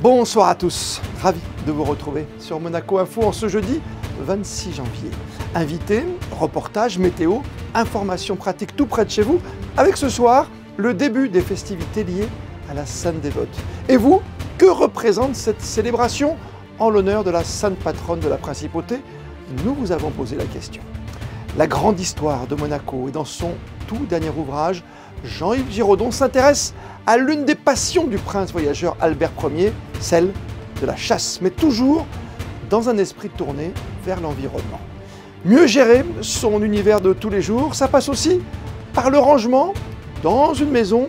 Bonsoir à tous, ravi de vous retrouver sur Monaco Info en ce jeudi 26 janvier. Invités, reportages, météo, informations pratiques tout près de chez vous, avec ce soir le début des festivités liées à la Sainte Dévote. Et vous, que représente cette célébration en l'honneur de la sainte patronne de la Principauté? Nous vous avons posé la question. La grande histoire de Monaco et dans son tout dernier ouvrage, Jean-Yves Giraudon s'intéresse à l'une des passions du prince voyageur Albert Ier, celle de la chasse, mais toujours dans un esprit tourné vers l'environnement. Mieux gérer son univers de tous les jours, ça passe aussi par le rangement dans une maison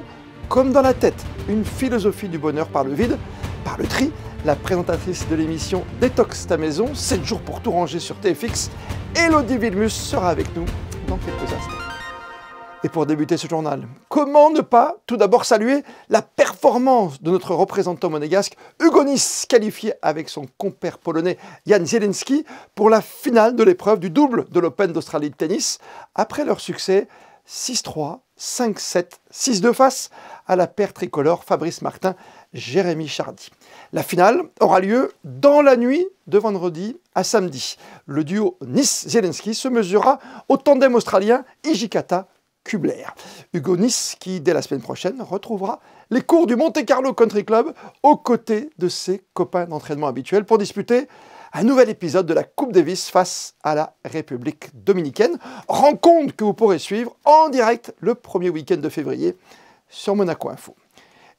comme dans la tête. Une philosophie du bonheur par le vide, par le tri. La présentatrice de l'émission Détox ta maison, 7 jours pour tout ranger sur TFX, Élodie Vilmus sera avec nous dans quelques instants. Et pour débuter ce journal, comment ne pas tout d'abord saluer la performance de notre représentant monégasque Hugo Nys, qualifié avec son compère polonais Jan Zielinski pour la finale de l'épreuve du double de l'Open d'Australie de tennis, après leur succès 6-3, 5-7, 6-2 face à la paire tricolore Fabrice Martin, Jérémy Chardy. La finale aura lieu dans la nuit de vendredi à samedi. Le duo Nys-Zielinski se mesurera au tandem australien Hijikata Kubler. Hugo Nys, qui dès la semaine prochaine retrouvera les cours du Monte Carlo Country Club aux côtés de ses copains d'entraînement habituels pour disputer un nouvel épisode de la Coupe Davis face à la République dominicaine. Rencontre que vous pourrez suivre en direct le premier week-end de février sur Monaco Info.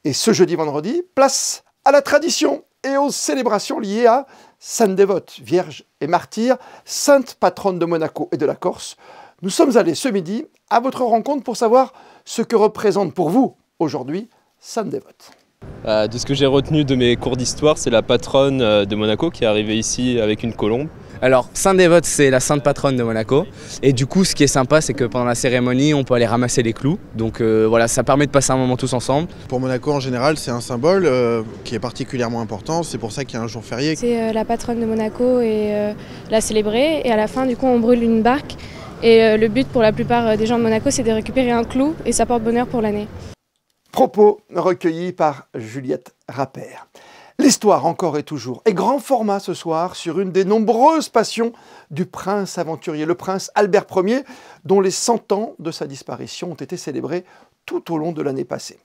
Et ce jeudi-vendredi, place à la tradition et aux célébrations liées à Sainte Dévote, Vierge et Martyre, sainte patronne de Monaco et de la Corse. Nous sommes allés ce midi à votre rencontre pour savoir ce que représente pour vous aujourd'hui Sainte Dévote. De ce que j'ai retenu de mes cours d'histoire, c'est la patronne de Monaco qui est arrivée ici avec une colombe. Alors, Sainte Dévote, c'est la sainte patronne de Monaco. Et du coup, ce qui est sympa, c'est que pendant la cérémonie, on peut aller ramasser les clous. Donc voilà, ça permet de passer un moment tous ensemble. Pour Monaco, en général, c'est un symbole qui est particulièrement important. C'est pour ça qu'il y a un jour férié. C'est la patronne de Monaco et la célébrer. Et à la fin, du coup, on brûle une barque. Et le but pour la plupart des gens de Monaco, c'est de récupérer un clou et ça porte bonheur pour l'année. Propos recueillis par Juliette Rappert. L'histoire encore et toujours est grand format ce soir sur une des nombreuses passions du prince aventurier, le prince Albert Ier, dont les 100 ans de sa disparition ont été célébrés tout au long de l'année passée.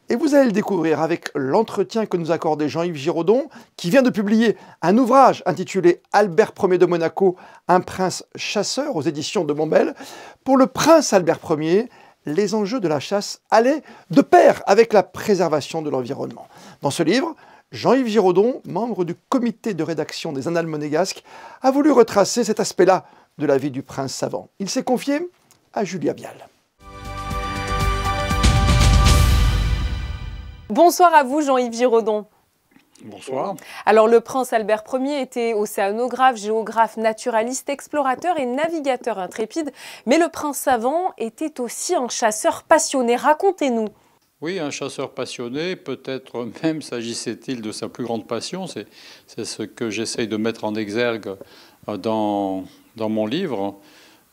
Et vous allez le découvrir avec l'entretien que nous accordait Jean-Yves Giraudon, qui vient de publier un ouvrage intitulé Albert Ier de Monaco, un prince chasseur aux éditions de Montbel. Pour le prince Albert Ier, les enjeux de la chasse allaient de pair avec la préservation de l'environnement. Dans ce livre, Jean-Yves Giraudon, membre du comité de rédaction des Annales monégasques, a voulu retracer cet aspect-là de la vie du prince savant. Il s'est confié à Julia Vial. Bonsoir à vous Jean-Yves Giraudon. Bonsoir. Alors le prince Albert Ier était océanographe, géographe, naturaliste, explorateur et navigateur intrépide, mais le prince savant était aussi un chasseur passionné. Racontez-nous. Oui, un chasseur passionné, peut-être même s'agissait-il de sa plus grande passion, c'est ce que j'essaye de mettre en exergue dans mon livre,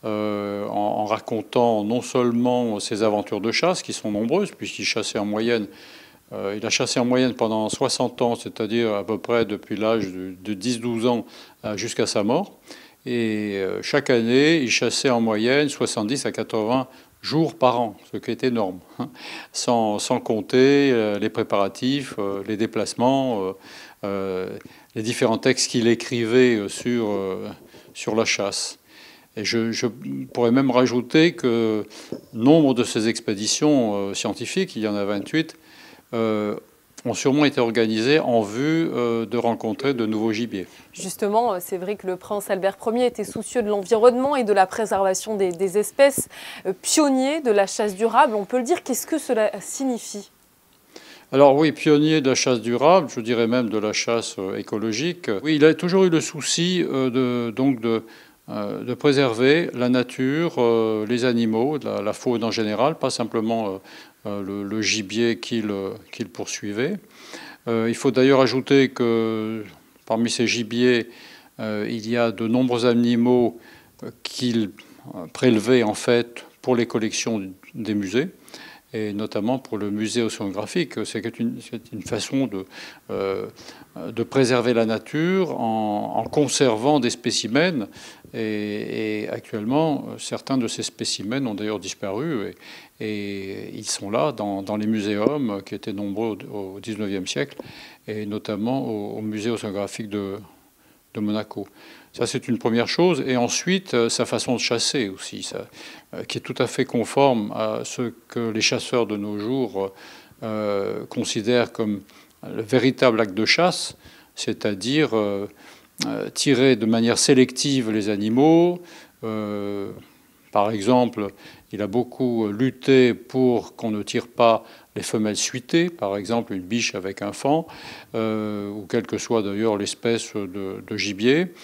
en racontant non seulement ses aventures de chasse, qui sont nombreuses, puisqu'il chassait en moyenne. Il a chassé en moyenne pendant 60 ans, c'est-à-dire à peu près depuis l'âge de 10-12 ans jusqu'à sa mort. Et chaque année, il chassait en moyenne 70 à 80 jours par an, ce qui est énorme, sans compter les préparatifs, les déplacements, les différents textes qu'il écrivait sur la chasse. Et je pourrais même rajouter que nombre de ces expéditions scientifiques, il y en a 28, ont sûrement été organisées en vue de rencontrer de nouveaux gibiers. Justement, c'est vrai que le prince Albert Ier était soucieux de l'environnement et de la préservation des espèces, pionnier de la chasse durable. On peut le dire, qu'est-ce que cela signifie ? Alors oui, pionnier de la chasse durable, je dirais même de la chasse écologique. Oui, il a toujours eu le souci de préserver la nature, les animaux, la faune en général, pas simplement le gibier qu'il poursuivait. Il faut d'ailleurs ajouter que parmi ces gibiers, il y a de nombreux animaux qu'il prélevait en fait pour les collections des musées. et notamment pour le musée océanographique. C'est une façon de préserver la nature en conservant des spécimens. Et actuellement, certains de ces spécimens ont d'ailleurs disparu et ils sont là dans les muséums qui étaient nombreux au XIXe siècle et notamment au musée océanographique de Monaco. Ça, c'est une première chose. Et ensuite, sa façon de chasser aussi, qui est tout à fait conforme à ce que les chasseurs de nos jours considèrent comme le véritable acte de chasse, c'est-à-dire tirer de manière sélective les animaux. Par exemple, il a beaucoup lutté pour qu'on ne tire pas les femelles suitées, par exemple une biche avec un faon, ou quelle que soit d'ailleurs l'espèce de gibier,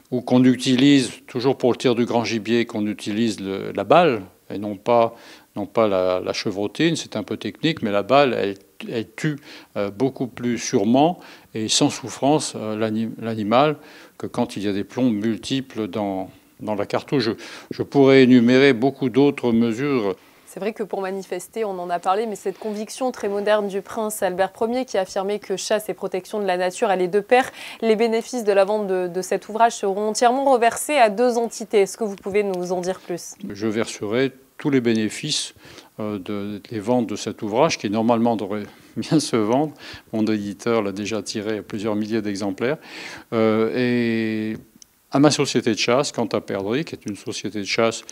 ou qu'on utilise, toujours pour le tir du grand gibier, qu'on utilise la balle, et non pas la chevrotine, c'est un peu technique, mais la balle, elle tue beaucoup plus sûrement et sans souffrance l'animal que quand il y a des plombs multiples dans la cartouche. Je pourrais énumérer beaucoup d'autres mesures. C'est vrai que pour manifester, on en a parlé, mais cette conviction très moderne du prince Albert Ier qui affirmait que chasse et protection de la nature allaient de pair, les bénéfices de la vente de cet ouvrage seront entièrement reversés à 2 entités. Est-ce que vous pouvez nous en dire plus? Je verserai tous les bénéfices des ventes de cet ouvrage qui normalement devrait bien se vendre. Mon éditeur l'a déjà tiré à plusieurs milliers d'exemplaires. Et à ma société de chasse, Quentin Perdrix, qui est une société de chasse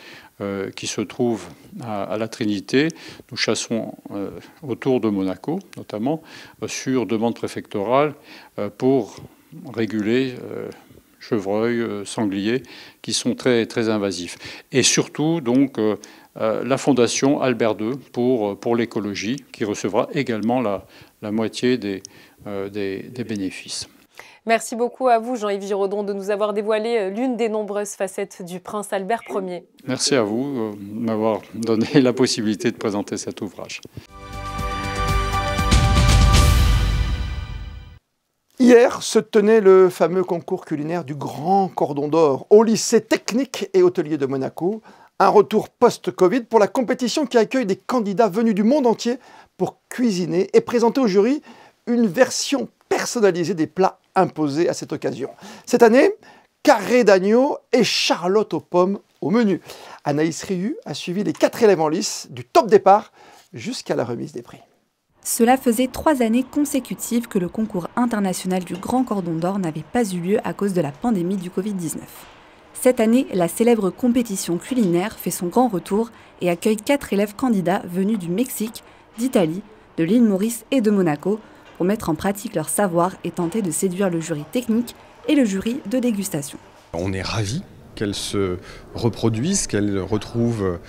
qui se trouve à la Trinité. Nous chassons autour de Monaco, notamment, sur demande préfectorale pour réguler chevreuils, sangliers, qui sont très, très invasifs. Et surtout, donc, la Fondation Albert II pour l'écologie, qui recevra également la moitié des bénéfices. Merci beaucoup à vous, Jean-Yves Giraudon, de nous avoir dévoilé l'une des nombreuses facettes du prince Albert Ier. Merci à vous de m'avoir donné la possibilité de présenter cet ouvrage. Hier se tenait le fameux concours culinaire du Grand Cordon d'Or au lycée technique et hôtelier de Monaco. Un retour post-Covid pour la compétition qui accueille des candidats venus du monde entier pour cuisiner et présenter au jury une version personnalisée des plats imposés à cette occasion. Cette année, carré d'agneau et charlotte aux pommes au menu. Anaïs Riu a suivi les 4 élèves en lice du top départ jusqu'à la remise des prix. Cela faisait 3 années consécutives que le concours international du Grand Cordon d'Or n'avait pas eu lieu à cause de la pandémie du Covid-19. Cette année, la célèbre compétition culinaire fait son grand retour et accueille 4 élèves candidats venus du Mexique, d'Italie, de l'île Maurice et de Monaco pour mettre en pratique leur savoir et tenter de séduire le jury technique et le jury de dégustation. On est ravis qu'elle se reproduise, qu'elle retrouve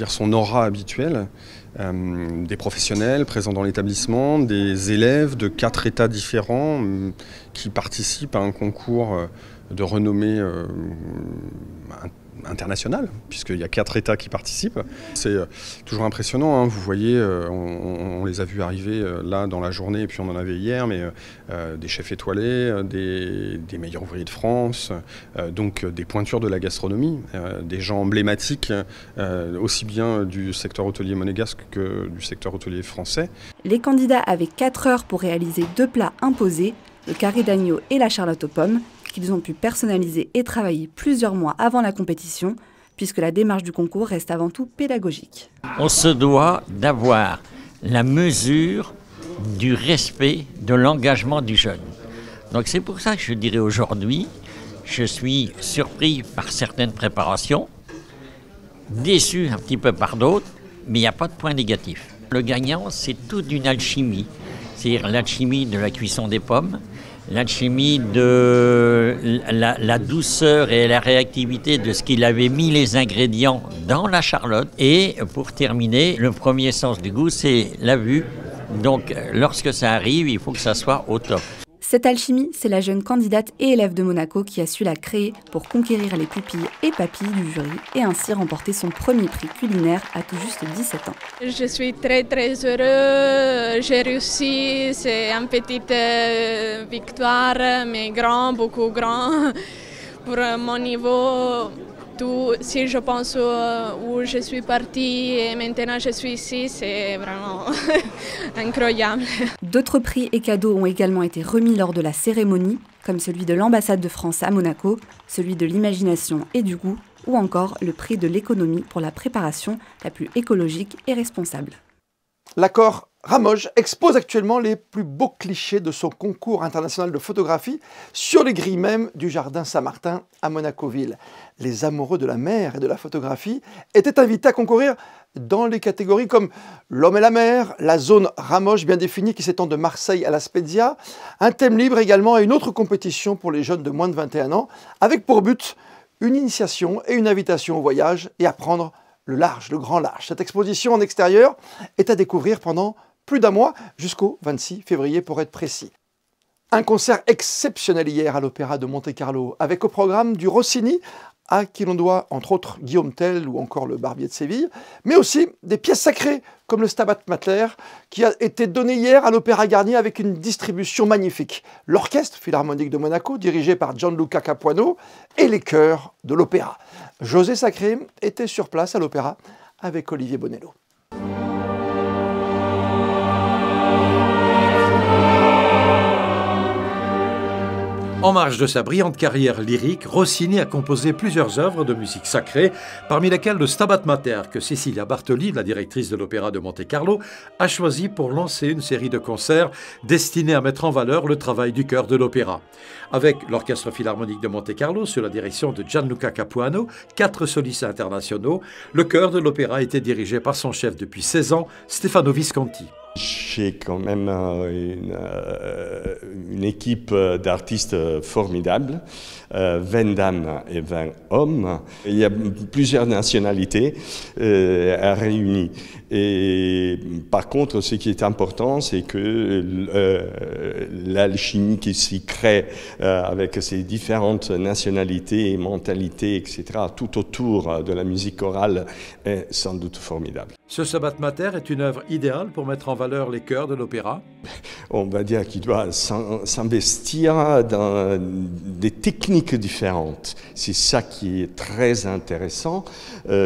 son aura habituelle. Des professionnels présents dans l'établissement, des élèves de 4 États différents qui participent à un concours de renommée internationale, puisqu'il y a 4 États qui participent. C'est toujours impressionnant, hein. Vous voyez, on les a vus arriver là dans la journée, et puis on en avait hier, mais des chefs étoilés, des meilleurs ouvriers de France, donc des pointures de la gastronomie, des gens emblématiques, aussi bien du secteur hôtelier monégasque que du secteur hôtelier français. Les candidats avaient 4 heures pour réaliser 2 plats imposés, le carré d'agneau et la charlotte aux pommes, qu'ils ont pu personnaliser et travailler plusieurs mois avant la compétition, puisque la démarche du concours reste avant tout pédagogique. On se doit d'avoir la mesure du respect de l'engagement du jeune. Donc c'est pour ça que je dirais aujourd'hui, je suis surpris par certaines préparations, déçu un petit peu par d'autres, mais il n'y a pas de point négatif. Le gagnant, c'est toute une alchimie, c'est-à-dire l'alchimie de la cuisson des pommes, l'alchimie de la douceur et la réactivité de ce qu'il avait mis les ingrédients dans la charlotte. Et pour terminer, le premier sens du goût, c'est la vue. Donc lorsque ça arrive, il faut que ça soit au top. Cette alchimie, c'est la jeune candidate et élève de Monaco qui a su la créer pour conquérir les pupilles et papilles du jury et ainsi remporter son premier prix culinaire à tout juste 17 ans. Je suis très heureuse, j'ai réussi, c'est une petite victoire, mais grand, beaucoup grand. Pour mon niveau, tout. Si je pense où je suis partie et maintenant je suis ici, c'est vraiment incroyable. D'autres prix et cadeaux ont également été remis lors de la cérémonie, comme celui de l'ambassade de France à Monaco, celui de l'imagination et du goût, ou encore le prix de l'économie pour la préparation la plus écologique et responsable. L'accord Ramoge expose actuellement les plus beaux clichés de son concours international de photographie sur les grilles même du jardin Saint-Martin à Monaco-Ville. Les amoureux de la mer et de la photographie étaient invités à concourir dans les catégories comme l'homme et la mer, la zone Ramoge bien définie qui s'étend de Marseille à La Spezia, un thème libre également et une autre compétition pour les jeunes de moins de 21 ans, avec pour but une initiation et une invitation au voyage et à prendre le large, le grand large. Cette exposition en extérieur est à découvrir pendant plus d'un mois, jusqu'au 26 février pour être précis. Un concert exceptionnel hier à l'Opéra de Monte-Carlo, avec au programme du Rossini, à qui l'on doit entre autres Guillaume Tell ou encore le Barbier de Séville, mais aussi des pièces sacrées comme le Stabat Mater, qui a été donné hier à l'Opéra Garnier avec une distribution magnifique. L'Orchestre Philharmonique de Monaco, dirigé par Gianluca Capuano, et les chœurs de l'Opéra. José Sacré était sur place à l'Opéra avec Olivier Bonello. En marge de sa brillante carrière lyrique, Rossini a composé plusieurs œuvres de musique sacrée, parmi lesquelles le Stabat Mater, que Cecilia Bartoli, la directrice de l'Opéra de Monte-Carlo, a choisi pour lancer une série de concerts destinés à mettre en valeur le travail du chœur de l'opéra. Avec l'Orchestre Philharmonique de Monte-Carlo, sous la direction de Gianluca Capuano, 4 solistes internationaux, le chœur de l'opéra était dirigé par son chef depuis 16 ans, Stefano Visconti. J'ai quand même une équipe d'artistes formidables, 20 dames et 20 hommes. Il y a plusieurs nationalités réunies. Et par contre, ce qui est important, c'est que l'alchimie qui s'y crée avec ces différentes nationalités et mentalités, etc., tout autour de la musique chorale est sans doute formidable. Ce Stabat Mater est une œuvre idéale pour mettre en valeur les chœurs de l'opéra. On va dire qu'il doit s'investir dans des techniques différentes. C'est ça qui est très intéressant,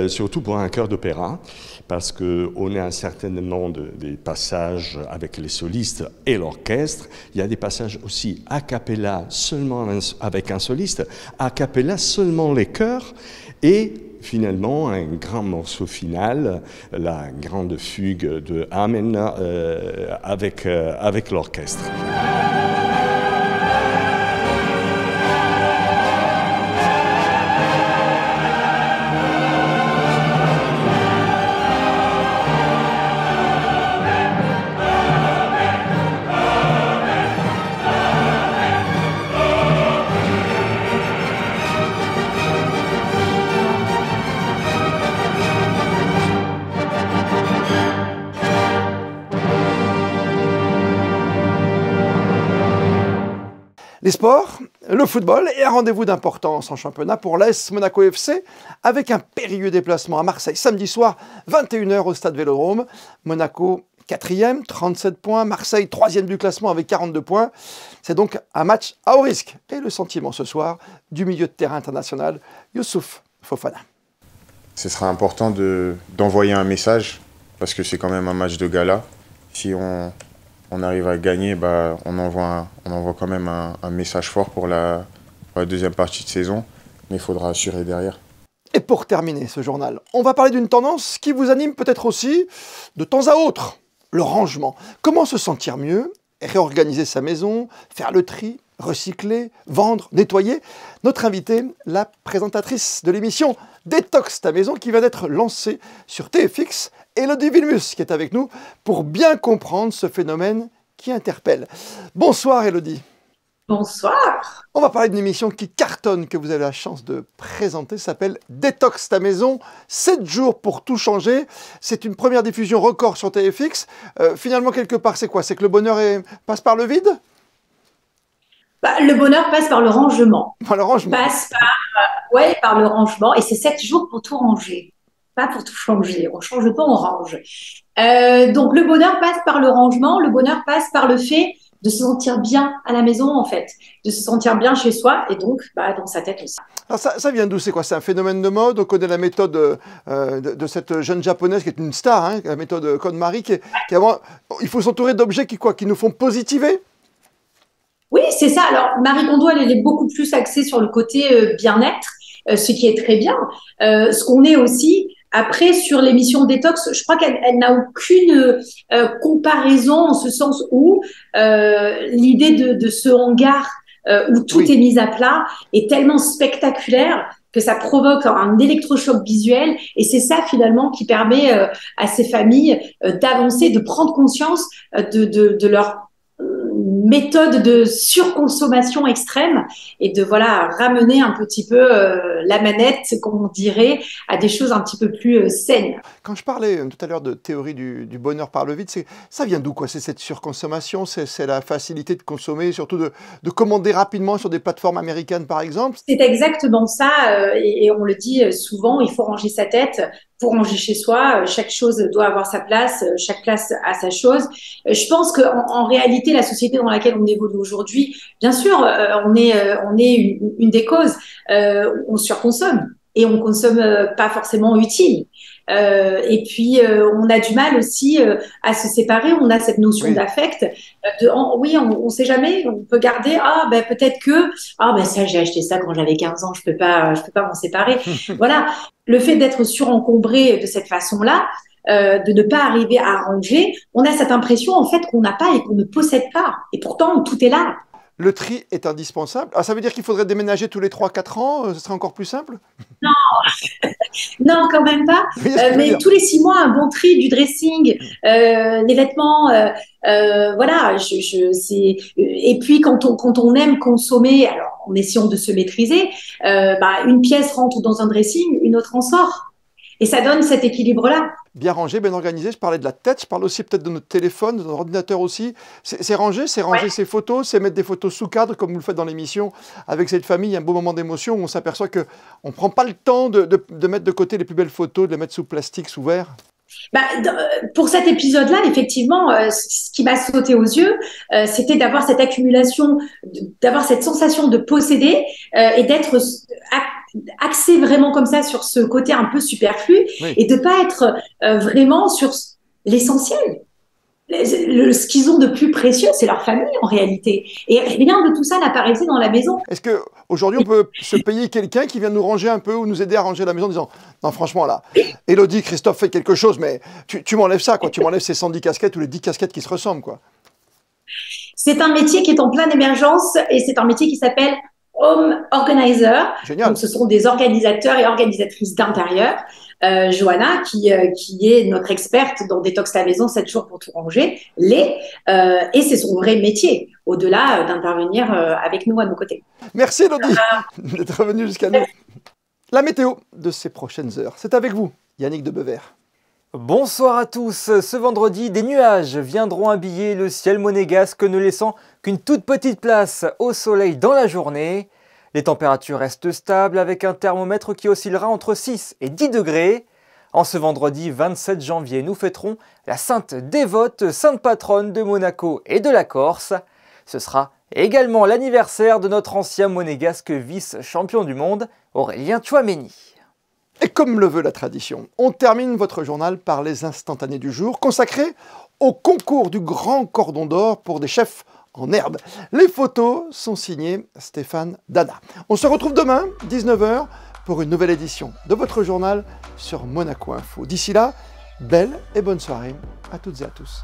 surtout pour un chœur d'opéra, parce qu'on a certainement des passages avec les solistes et l'orchestre. Il y a des passages aussi a cappella, seulement avec un soliste, a cappella seulement les chœurs, et finalement, un grand morceau final, la grande fugue de Amen avec l'orchestre. Les sports, le football et un rendez-vous d'importance en championnat pour l'AS Monaco FC avec un périlleux déplacement à Marseille samedi soir, 21 h au stade Vélodrome. Monaco 4e, 37 points, Marseille 3e du classement avec 42 points. C'est donc un match à haut risque. Et le sentiment ce soir du milieu de terrain international, Youssouf Fofana. Ce sera important d'envoyer un message parce que c'est quand même un match de gala. Si on arrive à gagner, on envoie quand même un message fort pour la deuxième partie de saison, mais il faudra assurer derrière. Et pour terminer ce journal, on va parler d'une tendance qui vous anime peut-être aussi de temps à autre, le rangement. Comment se sentir mieux, réorganiser sa maison, faire le tri, recycler, vendre, nettoyer. Notre invitée, la présentatrice de l'émission Détox ta maison qui vient d'être lancée sur TFX, Élodie Vilmus qui est avec nous pour bien comprendre ce phénomène qui interpelle. Bonsoir Élodie. Bonsoir. On va parler d'une émission qui cartonne, que vous avez la chance de présenter, s'appelle Détox ta maison, 7 jours pour tout changer. C'est une première diffusion record sur TFX. Finalement, quelque part, c'est quoi? C'est que le bonheur passe par le vide? Le bonheur passe par le rangement. Par le rangement. Passe par le rangement. Et c'est 7 jours pour tout ranger. Pas pour tout changer. On ne change pas, on range. Donc, le bonheur passe par le rangement. Le bonheur passe par le fait de se sentir bien à la maison, en fait, de se sentir bien chez soi et donc dans sa tête aussi. Alors ça vient d'où? C'est quoi? C'est un phénomène de mode? On connaît la méthode de cette jeune japonaise qui est une star, hein, la méthode KonMari, il faut s'entourer d'objets qui nous font positiver? Oui, c'est ça. Alors, Marie Kondo, elle est beaucoup plus axée sur le côté bien-être, ce qui est très bien. Ce qu'on est aussi, après, sur l'émission Détox, je crois qu'elle n'a aucune comparaison en ce sens où l'idée de ce hangar où tout est mis à plat est tellement spectaculaire que ça provoque un électrochoc visuel. Et c'est ça, finalement, qui permet à ces familles d'avancer, de prendre conscience de leur méthode de surconsommation extrême et de ramener un petit peu la manette, comme on dirait, à des choses un petit peu plus saines. Quand je parlais tout à l'heure de théorie du bonheur par le vide, ça vient d'où, quoi? C'est cette surconsommation, c'est la facilité de consommer, surtout de commander rapidement sur des plateformes américaines, par exemple? C'est exactement ça, et on le dit souvent, il faut ranger sa tête pour ranger chez soi. Chaque chose doit avoir sa place, chaque place a sa chose. Je pense qu'en réalité, la société dans laquelle on évolue aujourd'hui, bien sûr, on est une des causes. On surconsomme et on consomme pas forcément utile. Et puis, on a du mal aussi à se séparer. On a cette notion d'affect. Oui, on sait jamais. On peut garder. Peut-être que ça, j'ai acheté ça quand j'avais 15 ans. Je peux pas m'en séparer. Voilà. Le fait d'être surencombré de cette façon-là, de ne pas arriver à ranger, on a cette impression en fait qu'on n'a pas et qu'on ne possède pas. Et pourtant, tout est là. Le tri est indispensable. Ah, ça veut dire qu'il faudrait déménager tous les 3-4 ans? Ce serait encore plus simple? Non, non, quand même pas. Mais tous les 6 mois, un bon tri du dressing, les vêtements, voilà. Et puis quand on aime consommer, alors en essayant de se maîtriser, une pièce rentre dans un dressing, une autre en sort. Et ça donne cet équilibre-là. Bien rangé, bien organisé. Je parlais de la tête, je parle aussi peut-être de notre téléphone, de notre ordinateur aussi. C'est ranger ses photos, c'est mettre des photos sous cadre, comme vous le faites dans l'émission, avec cette famille, un beau moment d'émotion où on s'aperçoit qu'on ne prend pas le temps de mettre de côté les plus belles photos, de les mettre sous plastique, sous verre. Pour cet épisode-là, effectivement, ce qui m'a sauté aux yeux, c'était d'avoir cette accumulation, d'avoir cette sensation de posséder et d'être axé vraiment comme ça sur ce côté un peu superflu et de pas être vraiment sur l'essentiel. Ce qu'ils ont de plus précieux, c'est leur famille en réalité. Et rien de tout ça n'apparaissait dans la maison. Est-ce qu'aujourd'hui, on peut se payer quelqu'un qui vient nous ranger un peu ou nous aider à ranger la maison en disant « Non, franchement, là, Élodie, Christophe fait quelque chose, mais tu m'enlèves ça, quoi. Tu m'enlèves ces 110 casquettes ou les 10 casquettes qui se ressemblent, quoi. » C'est un métier qui est en pleine émergence et c'est un métier qui s'appelle Home Organizer. Génial. Donc, ce sont des organisateurs et organisatrices d'intérieur. Johanna, qui est notre experte dans Détox la maison, 7 jours pour tout ranger, et c'est son vrai métier, au-delà d'intervenir avec nous à nos côtés. Merci Élodie d'être venue jusqu'à nous. La météo de ces prochaines heures, c'est avec vous, Yannick de Beuvert. Bonsoir à tous. Ce vendredi, des nuages viendront habiller le ciel monégasque, ne laissant qu'une toute petite place au soleil dans la journée. Les températures restent stables avec un thermomètre qui oscillera entre 6 et 10 degrés. En ce vendredi 27 janvier, nous fêterons la sainte dévote, sainte patronne de Monaco et de la Corse. Ce sera également l'anniversaire de notre ancien monégasque vice-champion du monde, Aurélien Tchouaméni. Et comme le veut la tradition, on termine votre journal par les instantanés du jour, consacrés au concours du Grand Cordon d'Or pour des chefs en herbe. Les photos sont signées Stéphane Dana. On se retrouve demain, 19 h, pour une nouvelle édition de votre journal sur Monaco Info. D'ici là, belle et bonne soirée à toutes et à tous.